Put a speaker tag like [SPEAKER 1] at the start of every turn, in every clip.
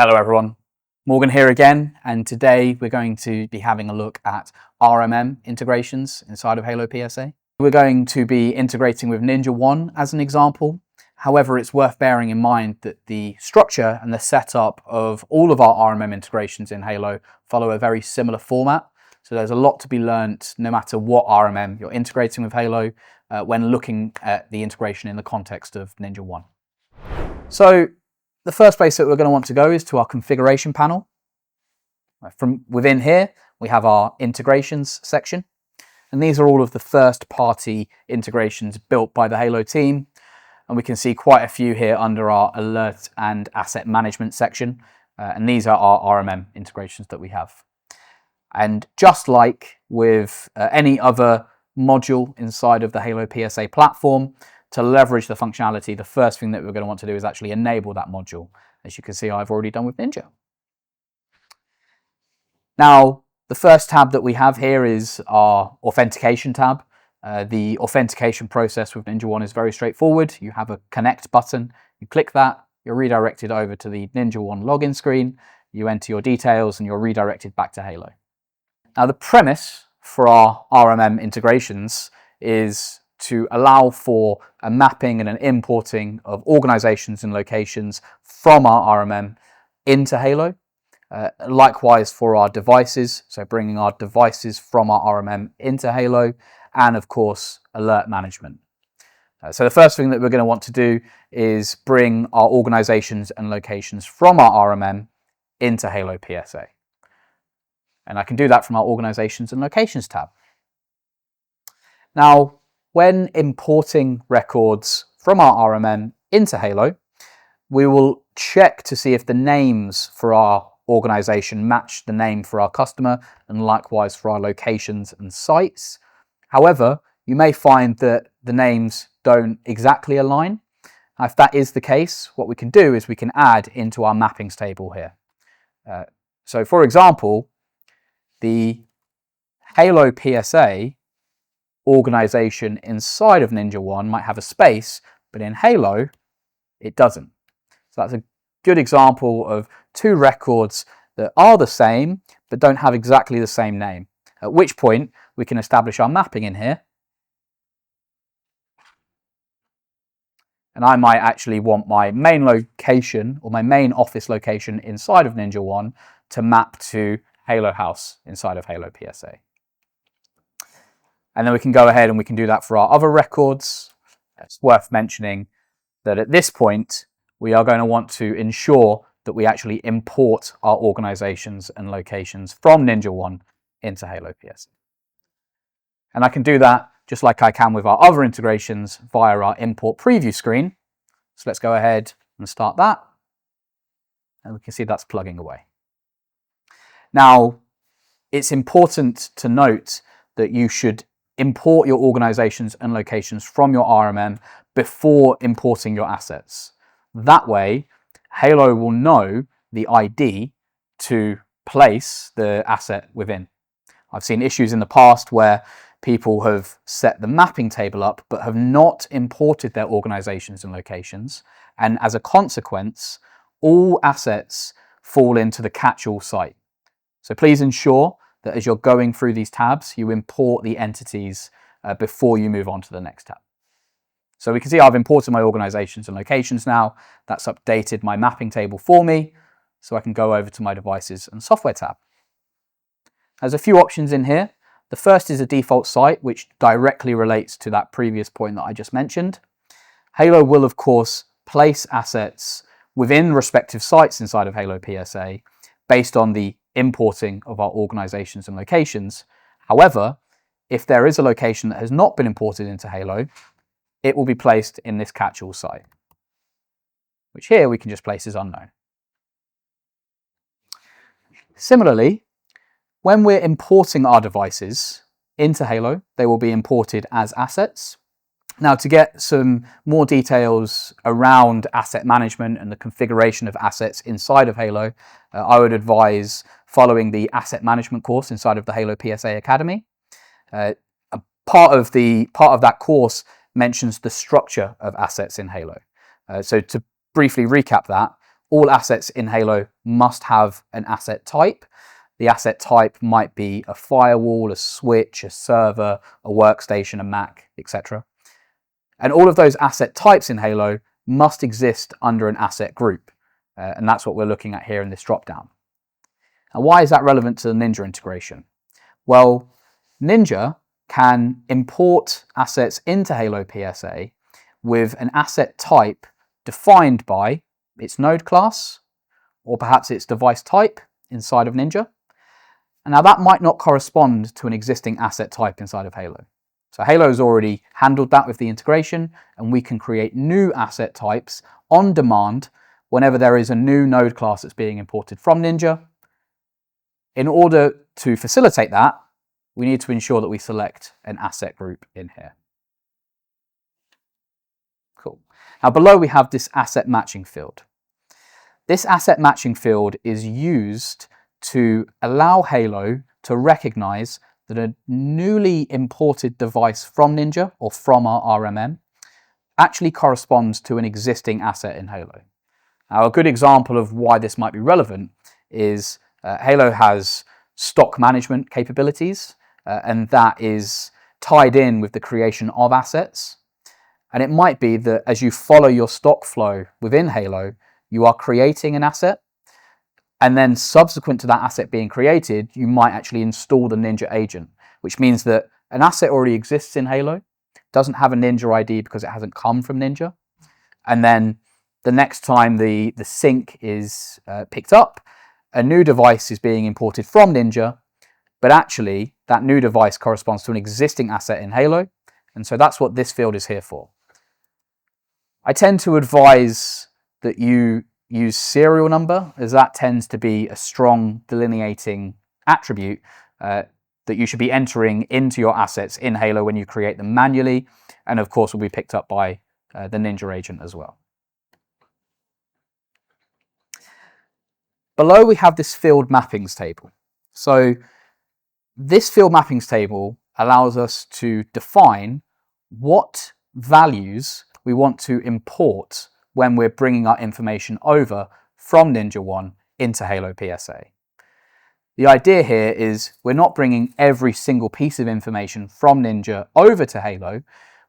[SPEAKER 1] Hello everyone, Morgan here again, and today we're going to be having a look at RMM integrations inside of HaloPSA. We're going to be integrating with NinjaOne as an example. However, it's worth bearing in mind that the structure and the setup of all of our RMM integrations in Halo follow a very similar format. So there's a lot to be learnt no matter what RMM you're integrating with Halo when looking at the integration in the context of NinjaOne. So the first place that we're going to want to go is to our configuration panel. From within here, we have our integrations section. And these are all of the first-party integrations built by the Halo team. And we can see quite a few here under our alert and asset management section. And these are our RMM integrations that we have. And just like with any other module inside of the HaloPSA platform, to leverage the functionality, the first thing that we're going to want to do is actually enable that module. As you can see, I've already done with Ninja. Now, the first tab that we have here is our Authentication tab. The authentication process with NinjaOne is very straightforward. You have a connect button, you click that, you're redirected over to the NinjaOne login screen, you enter your details and you're redirected back to Halo. Now, the premise for our RMM integrations is to allow for a mapping and an importing of organizations and locations from our RMM into Halo. Likewise for our devices, so bringing our devices from our RMM into Halo, and of course, alert management. So the first thing that we're going to want to do is bring our organizations and locations from our RMM into HaloPSA. And I can do that from our Organizations and Locations tab. Now, when importing records from our RMM into Halo, we will check to see if the names for our organization match the name for our customer, and likewise for our locations and sites. However, you may find that the names don't exactly align. Now, if that is the case, what we can do is we can add into our mappings table here. So for example, the HaloPSA organization inside of NinjaOne might have a space, but in Halo, it doesn't. So that's a good example of two records that are the same, but don't have exactly the same name. At which point, we can establish our mapping in here. And I might actually want my main location or my main office location inside of NinjaOne to map to Halo House inside of HaloPSA. And then we can go ahead and we can do that for our other records. It's worth mentioning that at this point, we are going to want to ensure that we actually import our organizations and locations from NinjaOne into HaloPSA. And I can do that just like I can with our other integrations via our import preview screen. So let's go ahead and start that. And we can see that's plugging away. Now, it's important to note that you should import your organizations and locations from your RMM before importing your assets. That way, Halo will know the ID to place the asset within. I've seen issues in the past where people have set the mapping table up but have not imported their organizations and locations, and as a consequence, all assets fall into the catch-all site. So please ensure that as you're going through these tabs, you import the entities before you move on to the next tab. So we can see I've imported my organizations and locations now. That's updated my mapping table for me. So I can go over to my devices and software tab. There's a few options in here. The first is a default site, which directly relates to that previous point that I just mentioned. Halo will, of course, place assets within respective sites inside of HaloPSA based on the importing of our organizations and locations. However, if there is a location that has not been imported into Halo, it will be placed in this catch-all site, which here we can just place as unknown. Similarly, when we're importing our devices into Halo, they will be imported as assets. Now, to get some more details around asset management and the configuration of assets inside of Halo, I would advise following the asset management course inside of the HaloPSA Academy. Part of that course mentions the structure of assets in Halo. So to briefly recap that, all assets in Halo must have an asset type. The asset type might be a firewall, a switch, a server, a workstation, a Mac, etc. And all of those asset types in Halo must exist under an asset group. And that's what we're looking at here in this dropdown. And why is that relevant to the Ninja integration? Well, Ninja can import assets into HaloPSA with an asset type defined by its node class, or perhaps its device type inside of Ninja. And now that might not correspond to an existing asset type inside of Halo. So Halo's already handled that with the integration, and we can create new asset types on demand whenever there is a new node class that's being imported from Ninja. In order to facilitate that, we need to ensure that we select an asset group in here. Cool. Now below we have this asset matching field. This asset matching field is used to allow Halo to recognize that a newly imported device from Ninja or from our RMM actually corresponds to an existing asset in Halo. Now, a good example of why this might be relevant is Halo has stock management capabilities, and that is tied in with the creation of assets. And it might be that as you follow your stock flow within Halo, you are creating an asset, and then subsequent to that asset being created, you might actually install the Ninja agent, which means that an asset already exists in Halo, doesn't have a Ninja ID because it hasn't come from Ninja, and then the next time the sync is picked up, a new device is being imported from Ninja, but actually that new device corresponds to an existing asset in Halo, and so that's what this field is here for. I tend to advise that you use serial number, as that tends to be a strong delineating attribute that you should be entering into your assets in Halo when you create them manually, and of course will be picked up by the Ninja agent as well. Below we have this field mappings table. So this field mappings table allows us to define what values we want to import when we're bringing our information over from NinjaOne into HaloPSA. The idea here is we're not bringing every single piece of information from Ninja over to Halo.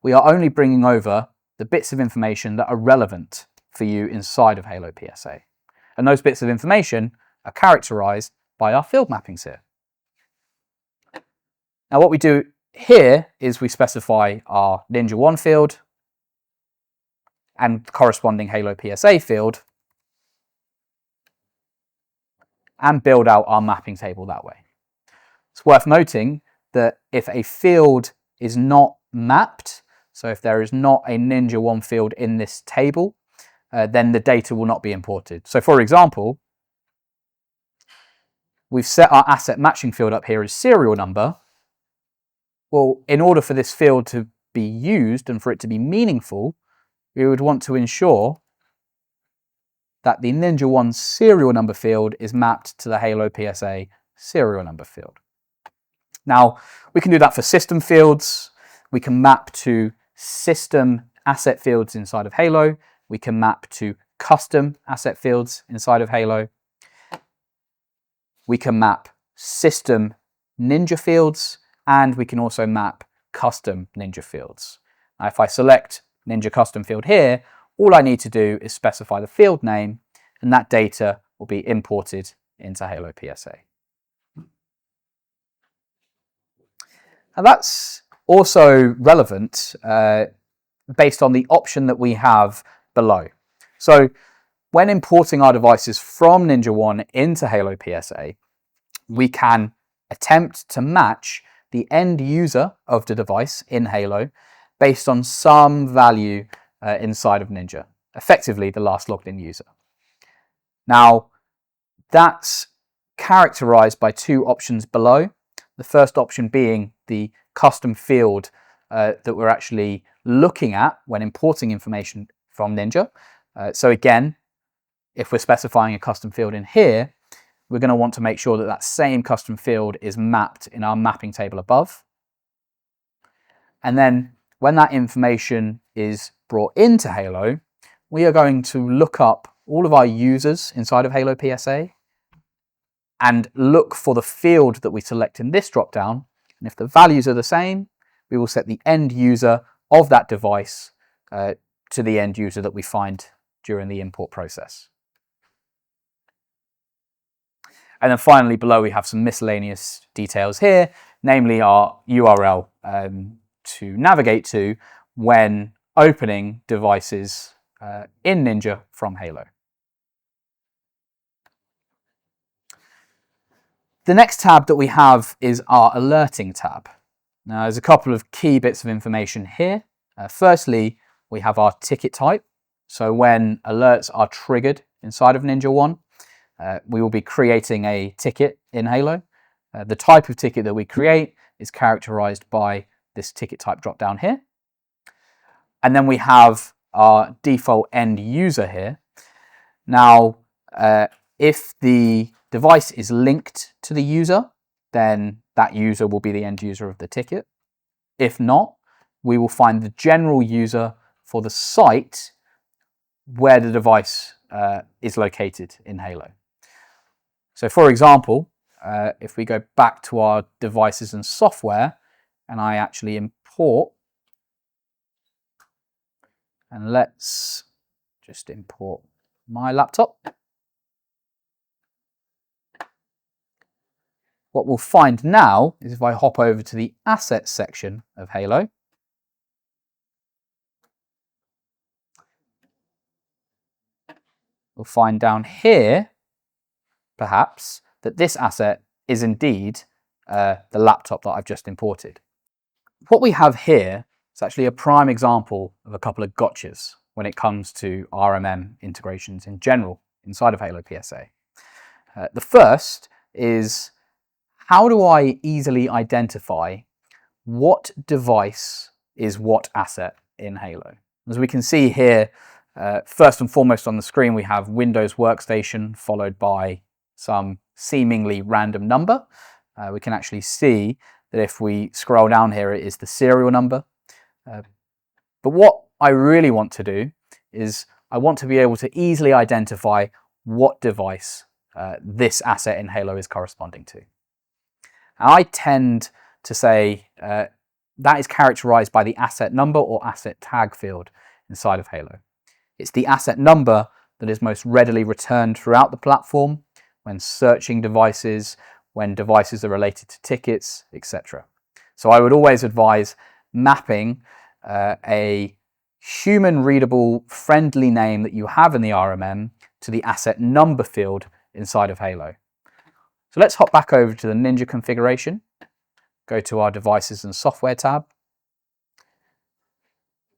[SPEAKER 1] We are only bringing over the bits of information that are relevant for you inside of HaloPSA. And those bits of information are characterized by our field mappings here. Now what we do here is we specify our NinjaOne field and corresponding HaloPSA field and build out our mapping table that way. It's worth noting that if a field is not mapped, so if there is not a NinjaOne field in this table, then the data will not be imported. So for example, we've set our asset matching field up here as serial number. Well, in order for this field to be used and for it to be meaningful, we would want to ensure that the NinjaOne serial number field is mapped to the HaloPSA serial number field. Now, we can do that for system fields. We can map to system asset fields inside of Halo. We can map to custom asset fields inside of Halo. We can map system Ninja fields, and we can also map custom Ninja fields. Now, if I select Ninja custom field here, all I need to do is specify the field name, and that data will be imported into HaloPSA. Now that's also relevant based on the option that we have below. So when importing our devices from NinjaOne into HaloPSA, we can attempt to match the end user of the device in Halo based on some value inside of Ninja, effectively the last logged in user. Now, that's characterized by two options below. The first option being the custom field that we're actually looking at when importing information from Ninja. So again, if we're specifying a custom field in here, we're going to want to make sure that that same custom field is mapped in our mapping table above. And then when that information is brought into Halo, we are going to look up all of our users inside of HaloPSA and look for the field that we select in this dropdown. And if the values are the same, we will set the end user of that device to the end user that we find during the import process. And then finally below we have some miscellaneous details here, namely our URL to navigate to when opening devices in Ninja from Halo. The next tab that we have is our alerting tab. Now there's a couple of key bits of information here. Firstly, we have our ticket type. So when alerts are triggered inside of NinjaOne, we will be creating a ticket in Halo. The type of ticket that we create is characterized by this ticket type drop down here. And then we have our default end user here. Now, if the device is linked to the user, then that user will be the end user of the ticket. If not, we will find the general user for the site where the device is located in Halo. So for example, if we go back to our devices and software and I actually import, and let's just import my laptop. What we'll find now is if I hop over to the assets section of Halo, we'll find down here, perhaps, that this asset is indeed the laptop that I've just imported. What we have here is actually a prime example of a couple of gotchas when it comes to RMM integrations in general inside of HaloPSA. The first is, how do I easily identify what device is what asset in Halo? As we can see here, first and foremost on the screen, we have Windows Workstation followed by some seemingly random number. We can actually see that if we scroll down here, it is the serial number. But what I really want to do is I want to be able to easily identify what device this asset in Halo is corresponding to. I tend to say that is characterized by the asset number or asset tag field inside of Halo. It's the asset number that is most readily returned throughout the platform when searching devices, when devices are related to tickets, etc. So I would always advise mapping a human readable friendly name that you have in the RMM to the asset number field inside of Halo. So let's hop back over to the Ninja configuration, go to our devices and software tab,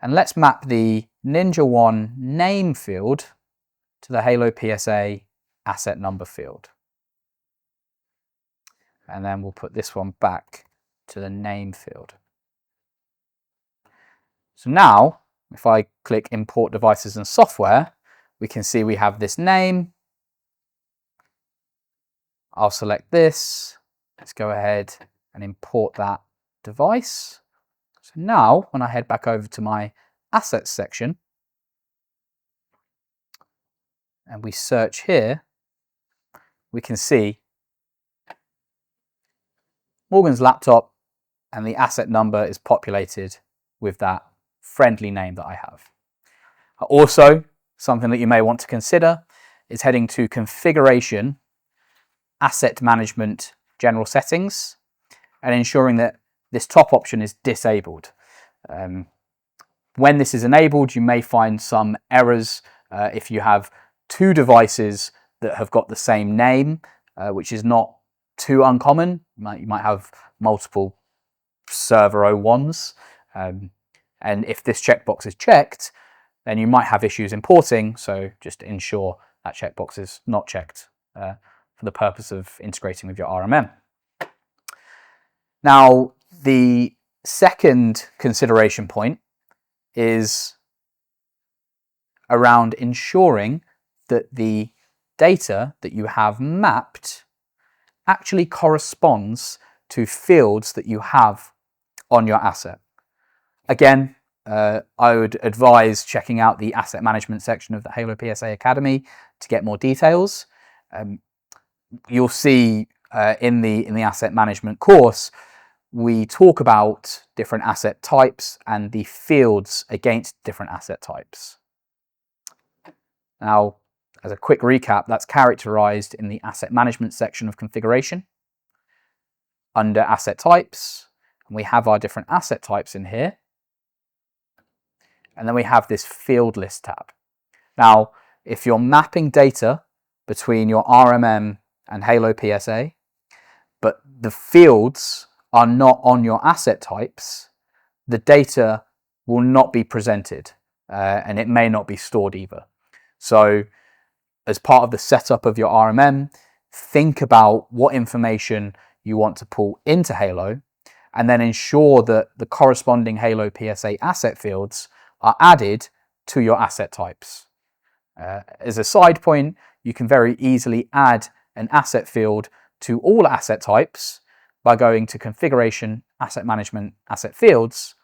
[SPEAKER 1] and let's map the NinjaOne name field to the HaloPSA asset number field. And then we'll put this one back to the name field. So now, if I click import devices and software, we can see we have this name. I'll select this. Let's go ahead and import that device. So now, when I head back over to my assets section, and we search here, we can see Morgan's laptop and the asset number is populated with that friendly name that I have. Also, something that you may want to consider is heading to Configuration, Asset Management, General Settings, and ensuring that this top option is disabled. When this is enabled, you may find some errors if you have two devices that have got the same name, which is not too uncommon. You might have multiple server 01s, and if this checkbox is checked, then you might have issues importing, so just ensure that checkbox is not checked for the purpose of integrating with your RMM. Now, the second consideration point is around ensuring that the data that you have mapped actually corresponds to fields that you have on your asset. Again, I would advise checking out the asset management section of the HaloPSA Academy to get more details. You'll see in the asset management course, we talk about different asset types and the fields against different asset types. Now, as a quick recap, that's characterized in the asset management section of configuration. Under asset types, and we have our different asset types in here. And then we have this field list tab. Now, if you're mapping data between your RMM and HaloPSA, but the fields are not on your asset types, the data will not be presented and it may not be stored either. So as part of the setup of your RMM, think about what information you want to pull into Halo and then ensure that the corresponding HaloPSA asset fields are added to your asset types. As a side point, you can very easily add an asset field to all asset types by going to Configuration, Asset Management, Asset Fields,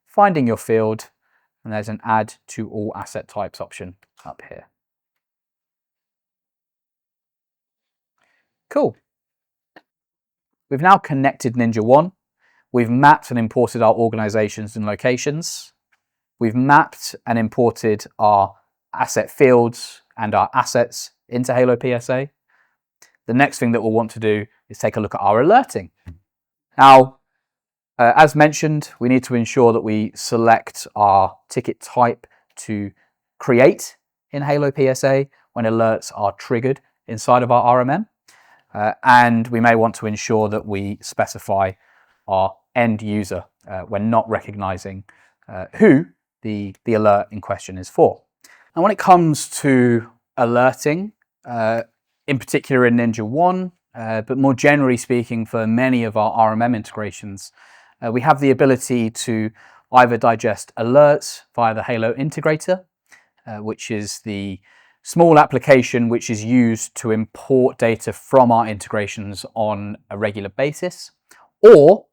[SPEAKER 1] finding your field, and there's an Add to All Asset Types option up here. Cool. We've now connected NinjaOne. We've mapped and imported our organizations and locations. We've mapped and imported our asset fields and our assets into HaloPSA. The next thing that we'll want to do is take a look at our alerting. Now, as mentioned, we need to ensure that we select our ticket type to create in HaloPSA when alerts are triggered inside of our RMM. And we may want to ensure that we specify our end user when not recognizing who the alert in question is for. And when it comes to alerting, in particular in NinjaOne, but more generally speaking for many of our RMM integrations, we have the ability to either digest alerts via the Halo integrator, which is the small application which is used to import data from our integrations on a regular basis, or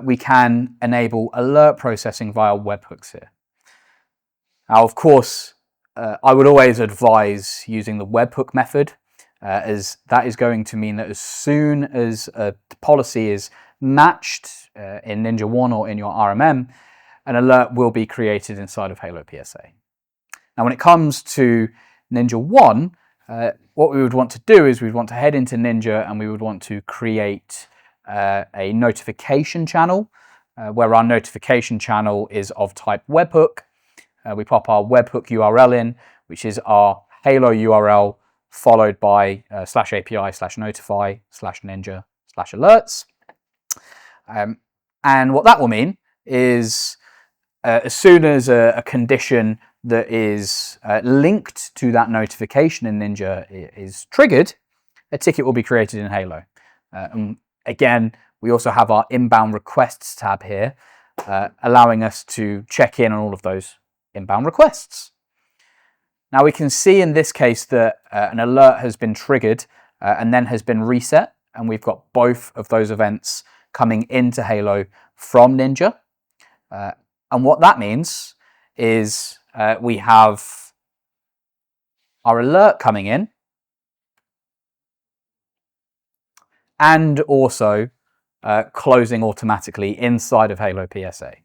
[SPEAKER 1] we can enable alert processing via webhooks here. Now, of course, I would always advise using the webhook method, as that is going to mean that as soon as a policy is matched in NinjaOne or in your RMM, an alert will be created inside of HaloPSA. Now, when it comes to NinjaOne, what we would want to do is we'd want to head into Ninja and we would want to create a notification channel where our notification channel is of type webhook. We pop our webhook URL in, which is our Halo URL followed by /API/notify/ninja/alerts. And what that will mean is as soon as a condition that is linked to that notification in Ninja is triggered, a ticket will be created in Halo. And again, we also have our inbound requests tab here, allowing us to check in on all of those inbound requests. Now we can see in this case that an alert has been triggered and then has been reset, and we've got both of those events coming into Halo from Ninja. And what that means is we have our alert coming in and also closing automatically inside of HaloPSA.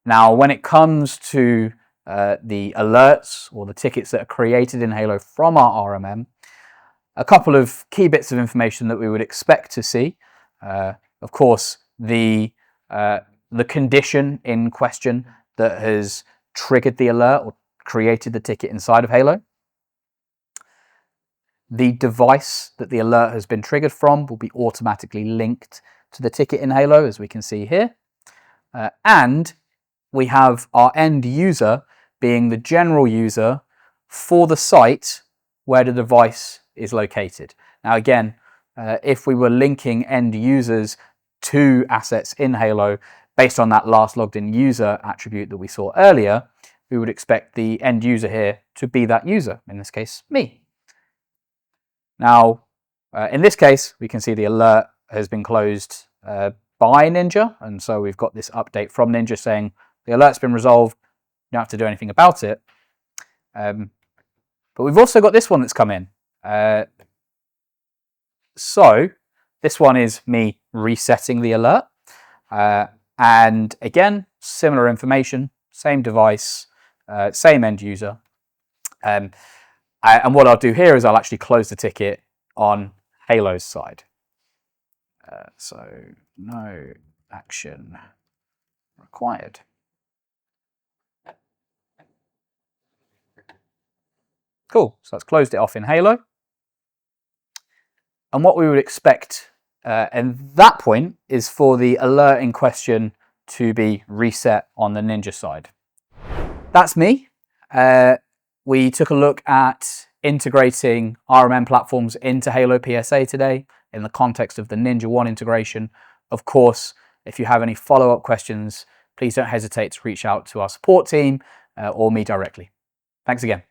[SPEAKER 1] Now, when it comes to the alerts or the tickets that are created in Halo from our RMM, a couple of key bits of information that we would expect to see. Of course, the condition in question that has triggered the alert or created the ticket inside of Halo. The device that the alert has been triggered from will be automatically linked to the ticket in Halo, as we can see here. And we have our end user being the general user for the site where the device is located. Now again, if we were linking end users to assets in Halo based on that last logged in user attribute that we saw earlier, we would expect the end user here to be that user, in this case, me. Now, in this case, we can see the alert has been closed by Ninja, and so we've got this update from Ninja saying The alert's been resolved. You don't have to do anything about it. But we've also got this one that's come in. So this one is me resetting the alert. And again, similar information, same device, same end user. And what I'll do here is I'll actually close the ticket on Halo's side. So no action required. Cool, so that's closed it off in Halo. And what we would expect at that point is for the alert in question to be reset on the Ninja side. That's me. We took a look at integrating RMM platforms into HaloPSA today in the context of the NinjaOne integration. Of course, if you have any follow-up questions, please don't hesitate to reach out to our support team or me directly. Thanks again.